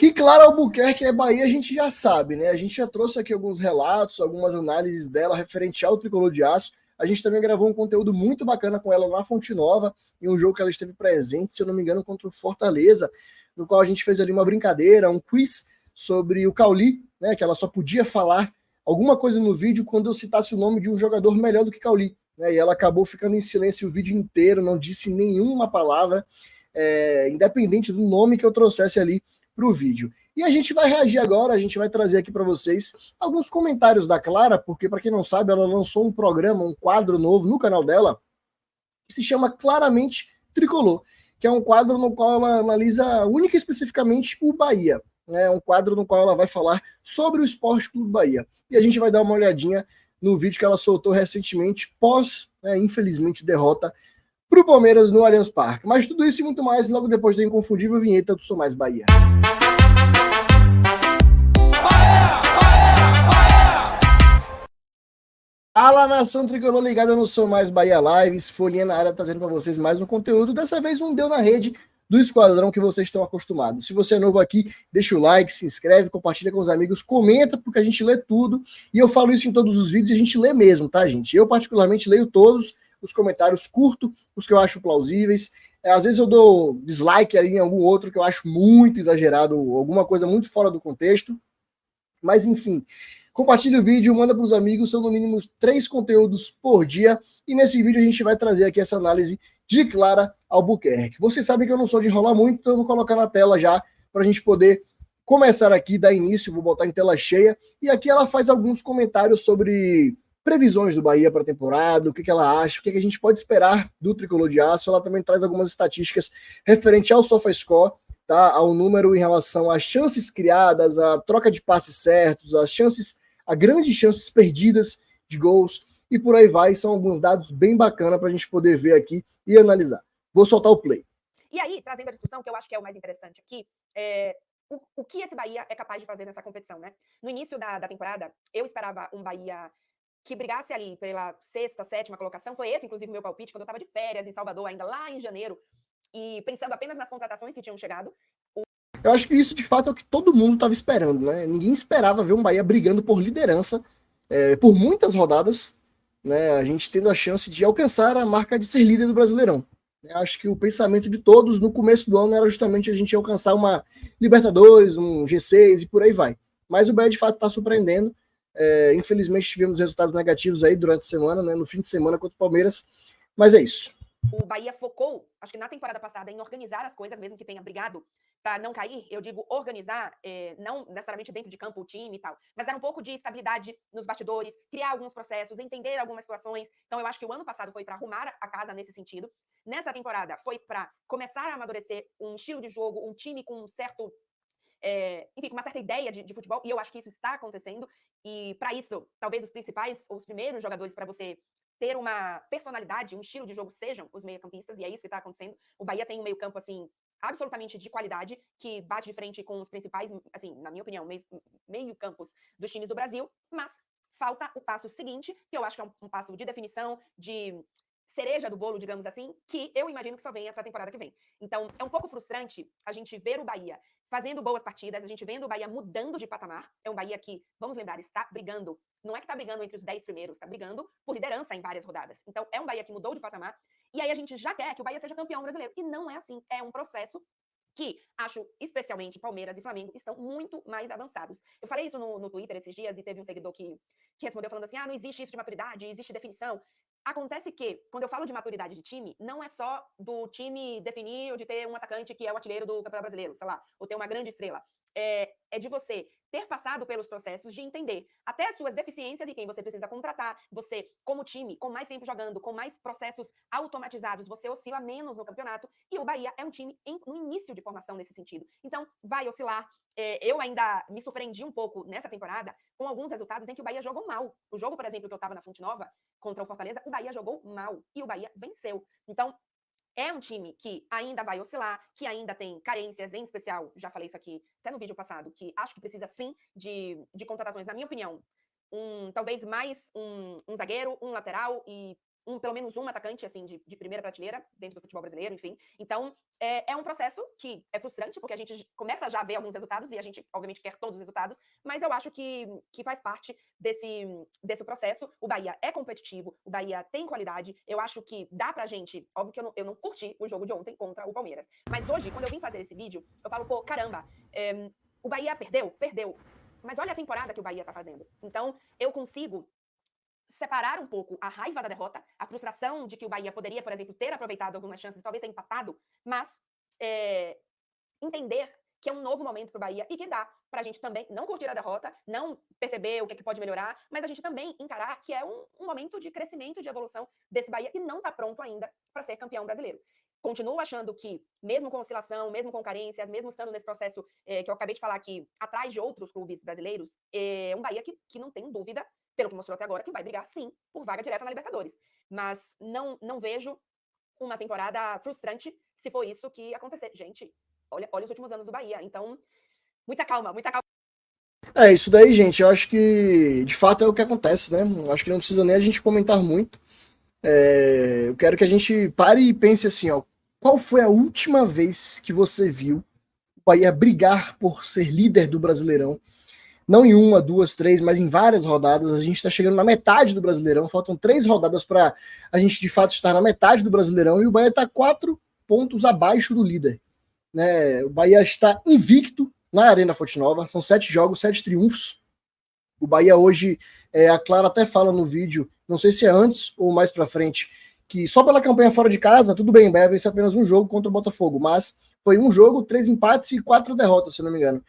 Que Clara Albuquerque é Bahia, a gente já sabe, né? A gente já trouxe aqui alguns relatos, algumas análises dela referente ao Tricolor de Aço. A gente também gravou um conteúdo muito bacana com ela na Fonte Nova, em um jogo que ela esteve presente, se eu não me engano, contra o Fortaleza, no qual a gente fez ali uma brincadeira, um quiz sobre o Cauli, né? Que ela só podia falar alguma coisa no vídeo quando eu citasse o nome de um jogador melhor do que Cauli. Né? E ela acabou ficando em silêncio o vídeo inteiro, não disse nenhuma palavra, independente do nome que eu trouxesse ali para o vídeo. E a gente vai reagir agora, a gente vai trazer aqui para vocês alguns comentários da Clara, porque para quem não sabe, ela lançou um programa, um quadro novo no canal dela, que se chama Claramente Tricolor, que é um quadro no qual ela analisa única e especificamente o Bahia. É um quadro no qual ela vai falar sobre o Esporte Clube Bahia. E a gente vai dar uma olhadinha no vídeo que ela soltou recentemente, pós, infelizmente, derrota para o Palmeiras no Allianz Parque. Mas tudo isso e muito mais logo depois da inconfundível vinheta do Sou Mais Bahia. Fala, nação tricolor ligada no Sou Mais Bahia Lives, Folhinha na área trazendo para vocês mais um conteúdo, dessa vez um Deu na Rede do Esquadrão que vocês estão acostumados. Se você é novo aqui, deixa o like, se inscreve, compartilha com os amigos, comenta, porque a gente lê tudo, e eu falo isso em todos os vídeos e a gente lê mesmo, tá, gente? Eu particularmente leio todos os comentários, curto os que eu acho plausíveis, às vezes eu dou dislike aí em algum outro que eu acho muito exagerado, alguma coisa muito fora do contexto, mas enfim... Compartilhe o vídeo, manda para os amigos, são no mínimo 3 conteúdos por dia. E nesse vídeo a gente vai trazer aqui essa análise de Clara Albuquerque. Vocês sabem que eu não sou de enrolar muito, então eu vou colocar na tela já para a gente poder começar aqui, dar início, vou botar em tela cheia. E aqui ela faz alguns comentários sobre previsões do Bahia para a temporada, o que ela acha, o que a gente pode esperar do Tricolor de Aço. Ela também traz algumas estatísticas referente ao SofaScore, tá? Ao número em relação às chances criadas, a troca de passes certos, as chances, a grandes chances perdidas de gols e por aí vai. São alguns dados bem bacanas para a gente poder ver aqui e analisar. Vou soltar o play. E aí, trazendo a discussão, que eu acho que é o mais interessante aqui, o que esse Bahia é capaz de fazer nessa competição, né? No início da temporada, eu esperava um Bahia que brigasse ali pela 6ª, 7ª colocação. Foi esse, inclusive, o meu palpite, quando eu estava de férias em Salvador, ainda lá em janeiro, e pensando apenas nas contratações que tinham chegado. Eu acho que isso, de fato, é o que todo mundo estava esperando, né? Ninguém esperava ver um Bahia brigando por liderança por muitas rodadas, né? A gente tendo a chance de alcançar a marca de ser líder do Brasileirão. Eu acho que o pensamento de todos no começo do ano era justamente a gente alcançar uma Libertadores, um G6 e por aí vai. Mas o Bahia, de fato, está surpreendendo. Infelizmente, tivemos resultados negativos aí durante a semana, né? No fim de semana contra o Palmeiras. Mas é isso. O Bahia focou, acho que na temporada passada, em organizar as coisas, mesmo que tenha brigado para não cair. Eu digo organizar, não necessariamente dentro de campo o time e tal, mas dar um pouco de estabilidade nos bastidores, criar alguns processos, entender algumas situações. Então eu acho que o ano passado foi para arrumar a casa nesse sentido. Nessa temporada foi para começar a amadurecer um estilo de jogo, um time com um certo... enfim, com uma certa ideia de futebol, e eu acho que isso está acontecendo. E para isso, talvez os principais, ou os primeiros jogadores para você ter uma personalidade, um estilo de jogo sejam os meio-campistas, e é isso que está acontecendo. O Bahia tem um meio-campo, assim, absolutamente de qualidade, que bate de frente com os principais, assim, na minha opinião, meio-campos dos times do Brasil, mas falta o passo seguinte, que eu acho que é um passo de definição, de cereja do bolo, digamos assim, que eu imagino que só venha para a temporada que vem. Então, é um pouco frustrante a gente ver o Bahia fazendo boas partidas, a gente vendo o Bahia mudando de patamar. É um Bahia que, vamos lembrar, está brigando, não é que está brigando entre os 10 primeiros, está brigando por liderança em várias rodadas. Então, é um Bahia que mudou de patamar, e aí a gente já quer que o Bahia seja campeão brasileiro. E não é assim, é um processo que acho, especialmente, Palmeiras e Flamengo estão muito mais avançados. Eu falei isso no Twitter esses dias e teve um seguidor que respondeu falando assim, não existe isso de maturidade, existe definição. Acontece que, quando eu falo de maturidade de time, não é só do time definir ou de ter um atacante que é o artilheiro do Campeonato Brasileiro, sei lá, ou ter uma grande estrela. É de você ter passado pelos processos de entender até as suas deficiências e quem você precisa contratar. Você, como time, com mais tempo jogando, com mais processos automatizados, você oscila menos no campeonato. E o Bahia é um time no início de formação nesse sentido. Então, vai oscilar. Eu ainda me surpreendi um pouco nessa temporada com alguns resultados em que o Bahia jogou mal. O jogo, por exemplo, que eu estava na Fonte Nova, contra o Fortaleza, o Bahia jogou mal e o Bahia venceu. Então, é um time que ainda vai oscilar, que ainda tem carências, em especial, já falei isso aqui até no vídeo passado, que acho que precisa sim de contratações, na minha opinião. Talvez mais um zagueiro, um lateral e pelo menos um atacante, assim, de primeira prateleira dentro do futebol brasileiro, enfim. Então, é um processo que é frustrante, porque a gente começa já a ver alguns resultados e a gente, obviamente, quer todos os resultados, mas eu acho que faz parte desse processo. O Bahia é competitivo, o Bahia tem qualidade. Eu acho que dá pra gente. Óbvio que eu não curti o jogo de ontem contra o Palmeiras, mas hoje, quando eu vim fazer esse vídeo, eu falo, pô, caramba, o Bahia perdeu. Mas olha a temporada que o Bahia tá fazendo. Então, eu consigo separar um pouco a raiva da derrota, a frustração de que o Bahia poderia, por exemplo, ter aproveitado algumas chances, talvez ter empatado, mas entender que é um novo momento para o Bahia e que dá para a gente também não curtir a derrota, não perceber o que, é que pode melhorar, mas a gente também encarar que é um momento de crescimento, de evolução desse Bahia e não está pronto ainda para ser campeão brasileiro. Continuo achando que, mesmo com oscilação, mesmo com carências, mesmo estando nesse processo que eu acabei de falar aqui, atrás de outros clubes brasileiros, é um Bahia que não tem dúvida, pelo que mostrou até agora, que vai brigar, sim, por vaga direta na Libertadores. Mas não vejo uma temporada frustrante se for isso que acontecer. Gente, olha os últimos anos do Bahia. Então, muita calma, muita calma. É, isso daí, gente, eu acho que de fato é o que acontece, né? Eu acho que não precisa nem a gente comentar muito. Eu quero que a gente pare e pense assim, ó. Qual foi a última vez que você viu o Bahia brigar por ser líder do Brasileirão? Não em uma, duas, três, mas em várias rodadas. A gente está chegando na metade do Brasileirão. Faltam 3 rodadas para a gente de fato estar na metade do Brasileirão e o Bahia está 4 pontos abaixo do líder. Né? O Bahia está invicto na Arena Fonte Nova. São 7 jogos, 7 triunfos. O Bahia hoje, a Clara até fala no vídeo, não sei se é antes ou mais para frente, que só pela campanha fora de casa, tudo bem, o Bahia venceu apenas um jogo contra o Botafogo, mas foi um jogo, 3 empates e 4 derrotas, se não me engano.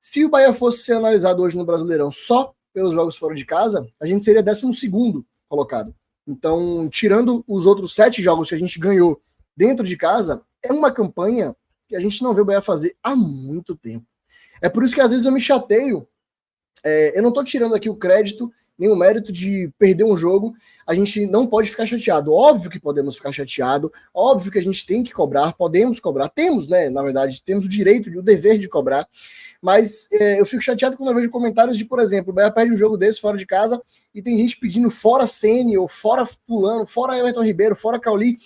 Se o Bahia fosse ser analisado hoje no Brasileirão só pelos jogos fora de casa, a gente seria 12º colocado. Então, tirando os outros 7 jogos que a gente ganhou dentro de casa, é uma campanha que a gente não vê o Bahia fazer há muito tempo. É por isso que às vezes eu me chateio. Eu não estou tirando aqui o crédito, nem o mérito de perder um jogo. A gente não pode ficar chateado. Óbvio que podemos ficar chateado, óbvio que a gente tem que cobrar, podemos cobrar, temos, né? Na verdade, temos o direito, o dever de cobrar. Mas eu fico chateado quando eu vejo comentários de, por exemplo, o Bahia perde um jogo desse fora de casa e tem gente pedindo fora Ceni, ou fora fulano, fora Everton Ribeiro, fora Cauli.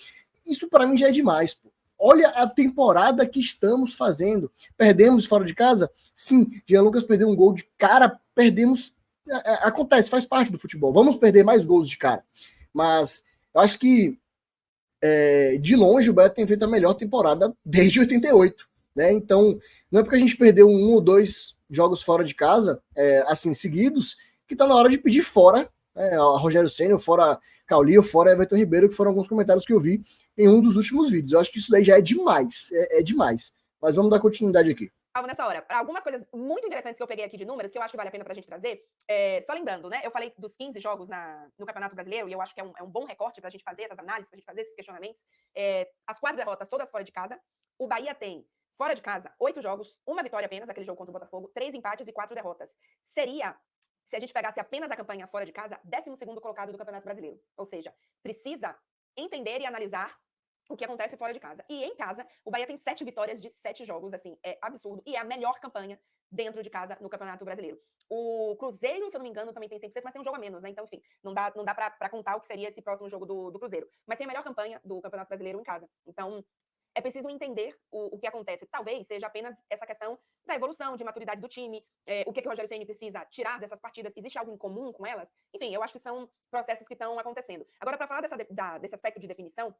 Isso para mim já é demais, pô. Olha a temporada que estamos fazendo. Perdemos fora de casa? Sim. Jean Lucas perdeu um gol de cara, perdemos. Acontece, faz parte do futebol. Vamos perder mais gols de cara. Mas eu acho que, de longe, o Bahia tem feito a melhor temporada desde 88. Né? Então, não é porque a gente perdeu 1 ou 2 jogos fora de casa, assim, seguidos, que tá na hora de pedir fora Rogério Ceni, fora Cauli, ou fora Everton Ribeiro, que foram alguns comentários que eu vi em um dos últimos vídeos. Eu acho que isso daí já é demais, é demais. Mas vamos dar continuidade aqui. Nessa hora, algumas coisas muito interessantes que eu peguei aqui de números, que eu acho que vale a pena pra gente trazer. Só lembrando, né? Eu falei dos 15 jogos no Campeonato Brasileiro, e eu acho que é um bom recorte pra gente fazer essas análises, pra gente fazer esses questionamentos. As 4 derrotas, todas fora de casa. O Bahia tem, fora de casa, 8 jogos, 1 vitória apenas, aquele jogo contra o Botafogo, 3 empates e 4 derrotas. Seria, se a gente pegasse apenas a campanha fora de casa, 12º colocado do Campeonato Brasileiro. Ou seja, precisa entender e analisar o que acontece fora de casa. E em casa, o Bahia tem 7 vitórias de 7 jogos, assim, é absurdo. E é a melhor campanha dentro de casa no Campeonato Brasileiro. O Cruzeiro, se eu não me engano, também tem 100%, mas tem um jogo a menos, né? Então, enfim, não dá pra contar o que seria esse próximo jogo do Cruzeiro. Mas tem a melhor campanha do Campeonato Brasileiro em casa. Então, é preciso entender o que acontece. Talvez seja apenas essa questão da evolução, de maturidade do time, o que o Rogério Ceni precisa tirar dessas partidas. Existe algo em comum com elas? Enfim, eu acho que são processos que estão acontecendo. Agora, para falar desse aspecto de definição,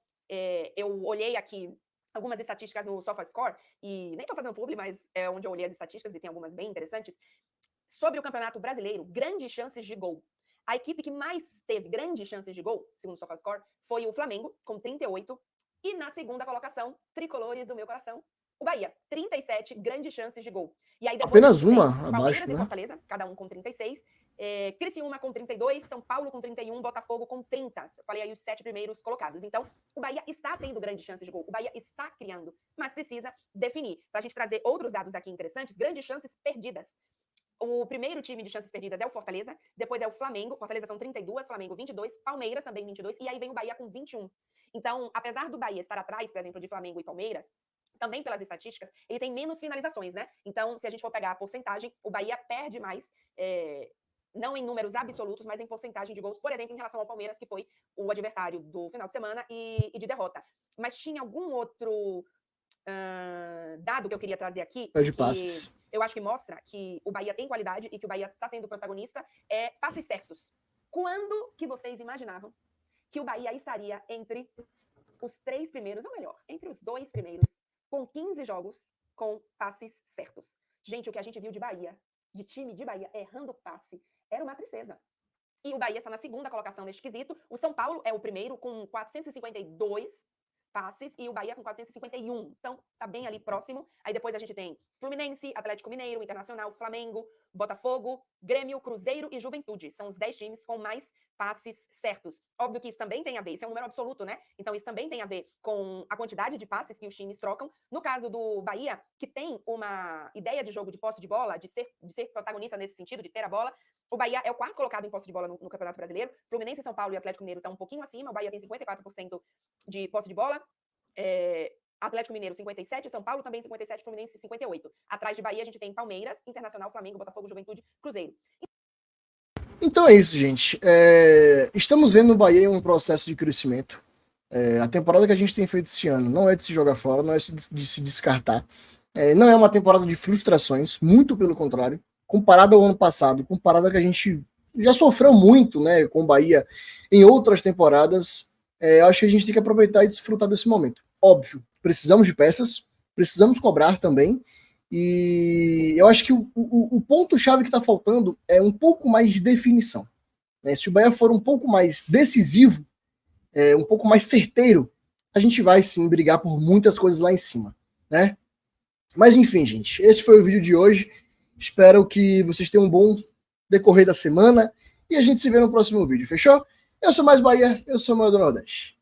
eu olhei aqui algumas estatísticas no SofaScore, e nem estou fazendo publi, mas é onde eu olhei as estatísticas e tem algumas bem interessantes. Sobre o Campeonato Brasileiro, grandes chances de gol. A equipe que mais teve grandes chances de gol, segundo o SofaScore, foi o Flamengo, com 38. E na segunda colocação, tricolores do meu coração, o Bahia, 37 grandes chances de gol. E aí depois apenas uma Palmeiras abaixo, e né? Fortaleza, cada um com 36. Criciúma com 32, São Paulo com 31, Botafogo com 30. Eu falei aí os 7 primeiros colocados. Então, o Bahia está tendo grandes chances de gol. O Bahia está criando, mas precisa definir. Para a gente trazer outros dados aqui interessantes, grandes chances perdidas. O primeiro time de chances perdidas é o Fortaleza, depois é o Flamengo, Fortaleza são 32, Flamengo 22, Palmeiras também 22, e aí vem o Bahia com 21. Então, apesar do Bahia estar atrás, por exemplo, de Flamengo e Palmeiras, também pelas estatísticas, ele tem menos finalizações, né? Então, se a gente for pegar a porcentagem, o Bahia perde mais não em números absolutos, mas em porcentagem de gols, por exemplo, em relação ao Palmeiras, que foi o adversário do final de semana e de derrota. Mas tinha algum outro dado que eu queria trazer aqui, É de que passes. eu acho que mostra que o Bahia tem qualidade e que o Bahia está sendo protagonista, é passes certos. Quando que vocês imaginavam que o Bahia estaria entre os 3 primeiros, ou melhor, entre os 2 primeiros, com 15 jogos com passes certos? Gente, o que a gente viu de Bahia, de time de Bahia errando passe, era uma tristeza. E o Bahia está na segunda colocação neste quesito. O São Paulo é o primeiro com 452 passes e o Bahia com 451. Então, tá bem ali próximo. Aí depois a gente tem Fluminense, Atlético Mineiro, Internacional, Flamengo, Botafogo, Grêmio, Cruzeiro e Juventude. São os 10 times com mais passes certos. Óbvio que isso também tem a ver, isso é um número absoluto, né? Então isso também tem a ver com a quantidade de passes que os times trocam. No caso do Bahia, que tem uma ideia de jogo de posse de bola, de ser protagonista nesse sentido, de ter a bola, o Bahia é o quarto colocado em posse de bola no Campeonato Brasileiro. Fluminense, São Paulo e Atlético Mineiro estão um pouquinho acima. O Bahia tem 54% de posse de bola. Atlético Mineiro 57, São Paulo também 57, Fluminense 58. Atrás de Bahia a gente tem Palmeiras, Internacional, Flamengo, Botafogo, Juventude, Cruzeiro. Então é isso, gente. Estamos vendo no Bahia um processo de crescimento. A temporada que a gente tem feito esse ano não é de se jogar fora, não é de se descartar. Não é uma temporada de frustrações, muito pelo contrário. Comparado ao ano passado, comparado ao que a gente já sofreu muito, né, com o Bahia em outras temporadas, acho que a gente tem que aproveitar e desfrutar desse momento. Óbvio, precisamos de peças, precisamos cobrar também, e eu acho que o ponto-chave que está faltando é um pouco mais de definição. Né? Se o Bahia for um pouco mais decisivo, um pouco mais certeiro, a gente vai sim brigar por muitas coisas lá em cima. Né? Mas enfim, gente, esse foi o vídeo de hoje. Espero que vocês tenham um bom decorrer da semana e a gente se vê no próximo vídeo, fechou? Eu sou Mais Bahia, eu sou o Maior do Nordeste.